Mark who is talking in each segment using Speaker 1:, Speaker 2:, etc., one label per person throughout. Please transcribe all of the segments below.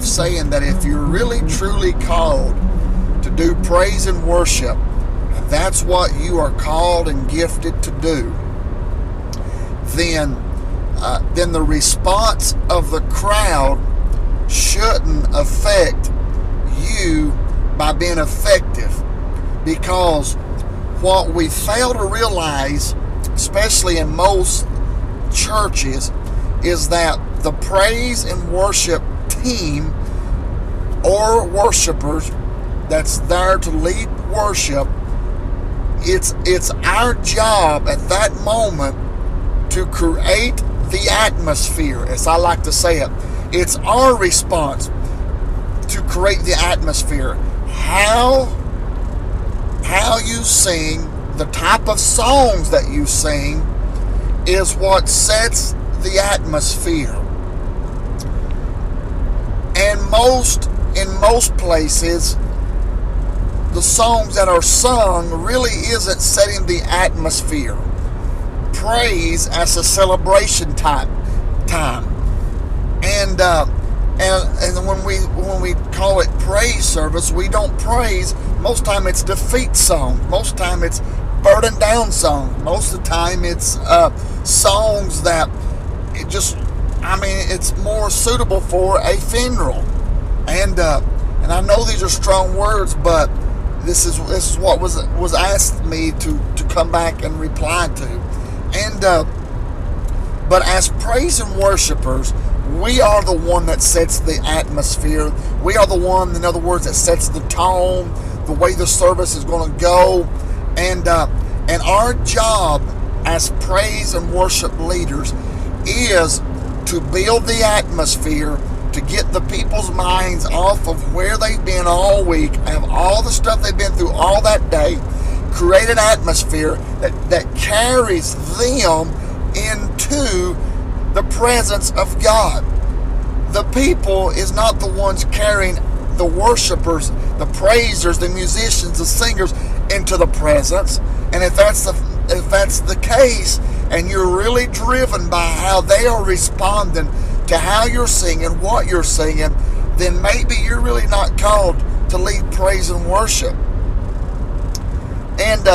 Speaker 1: off saying that if you're really truly called to do praise and worship, and that's what you are called and gifted to do, then the response of the crowd shouldn't affect you by being effective. Because what we fail to realize, especially in most churches, is that the praise and worship team or worshipers that's there to lead worship, it's our job at that moment to create the atmosphere, as I like to say it. It's our response to create the atmosphere. How you sing, the type of songs that you sing, is what sets the atmosphere. And in most places, the songs that are sung really isn't setting the atmosphere. Praise as a celebration time. And when we call it praise service, we don't praise. Most time it's defeat song. Most time it's burden down song. Most of the time it's songs that it's more suitable for a funeral. And I know these are strong words, but this is what was asked me to come back and reply to. And but as praise and worshipers, we are the one that sets the atmosphere. We are the one, in other words, that sets the tone, the way the service is going to go. And our job as praise and worship leaders is to build the atmosphere, to get the people's minds off of where they've been all week, of all the stuff they've been through all that day, create an atmosphere that carries them into the presence of God. The people is not the ones carrying the worshipers, the praisers, the musicians, the singers into the presence. And if that's the case, and you're really driven by how they are responding to how you're singing, what you're singing, then maybe you're really not called to lead praise and worship. And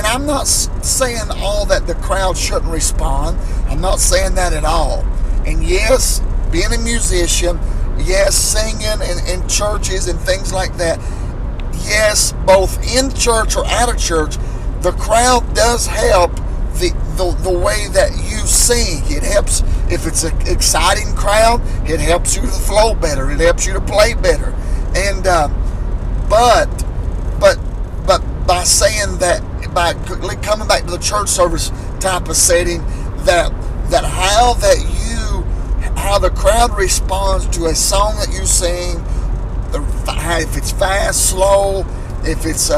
Speaker 1: I'm not saying all that the crowd shouldn't respond. I'm not saying that at all. And yes, being a musician, yes, singing in churches and things like that, yes, both in church or out of church, the crowd does help the way that you sing. It helps. If it's an exciting crowd, it helps you to flow better. It helps you to play better. And but by saying that, by coming back to the church service type of setting, that how the crowd responds to a song that you sing, if it's fast, slow, if it's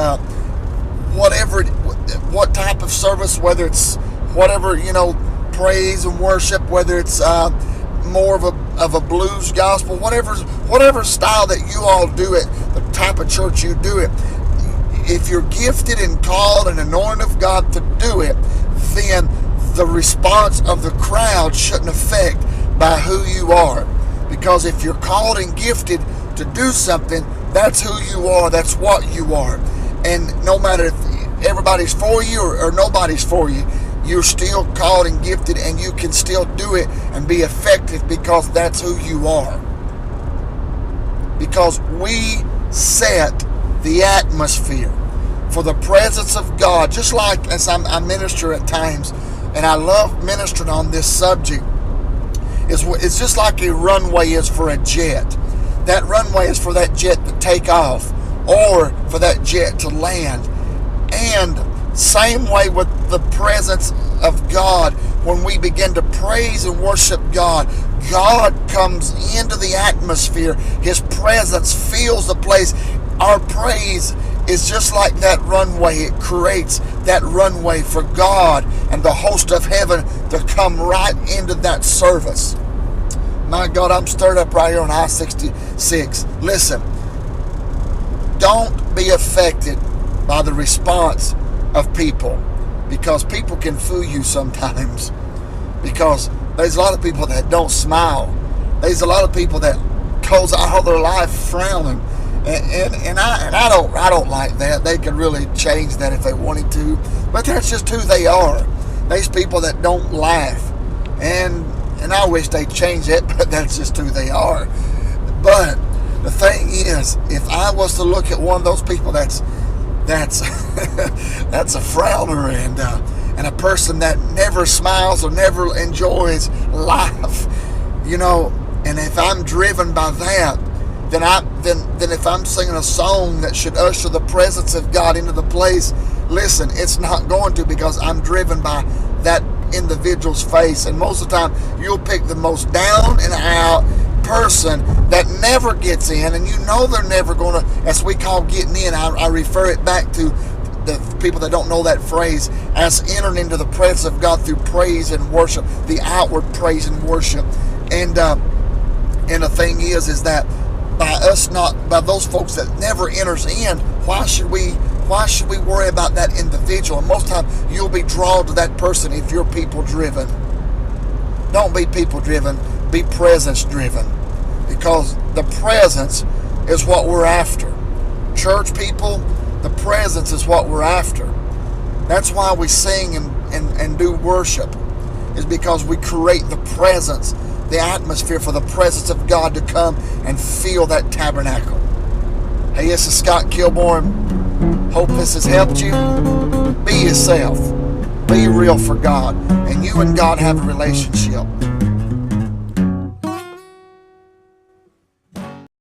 Speaker 1: what type of service, whether it's whatever, praise and worship, whether it's more of a blues gospel, whatever style that you all do it, the type of church you do it. If you're gifted and called and anointed of God to do it, then the response of the crowd shouldn't affect by who you are. Because if you're called and gifted to do something, that's who you are, that's what you are. And no matter if everybody's for you or nobody's for you, you're still called and gifted, and you can still do it and be effective because that's who you are. Because we set the atmosphere for the presence of God. Just like as I minister at times, and I love ministering on this subject, it's just like a runway is for a jet. That runway is for that jet to take off or for that jet to land. And same way with the presence of God. When we begin to praise and worship God, God comes into the atmosphere. His presence fills the place. Our praise is just like that runway. It creates that runway for God and the host of heaven to come right into that service. My God, I'm stirred up right here on I-66. Listen, don't be affected by the response of people, because people can fool you sometimes. Because there's a lot of people that don't smile. There's a lot of people that goes all their life frowning. And I don't like that. They could really change that if they wanted to, but that's just who they are. There's people that don't laugh, and I wish they'd change it, but that's just who they are. But the thing is, if I was to look at one of those people that's that's a frowner and a person that never smiles or never enjoys life, and if I'm driven by that, then if I'm singing a song that should usher the presence of God into the place, listen, it's not going to, because I'm driven by that individual's face. And most of the time, you'll pick the most down and out person that never gets in, and they're never going to, as we call getting in. I refer it back to the people that don't know that phrase as entering into the presence of God through praise and worship, the outward praise and worship. And the thing is that by those folks that never enters in, why should we worry about that individual? And most of the time you'll be drawn to that person if you're people driven. Don't be people driven, be presence driven, because the presence is what we're after. Church people, the presence is what we're after. That's why we sing and do worship, is because we create the presence, the atmosphere for the presence of God to come and fill that tabernacle. Hey, this is Scott Kilborn. Hope this has helped you. Be yourself. Be real for God. And you and God have a relationship.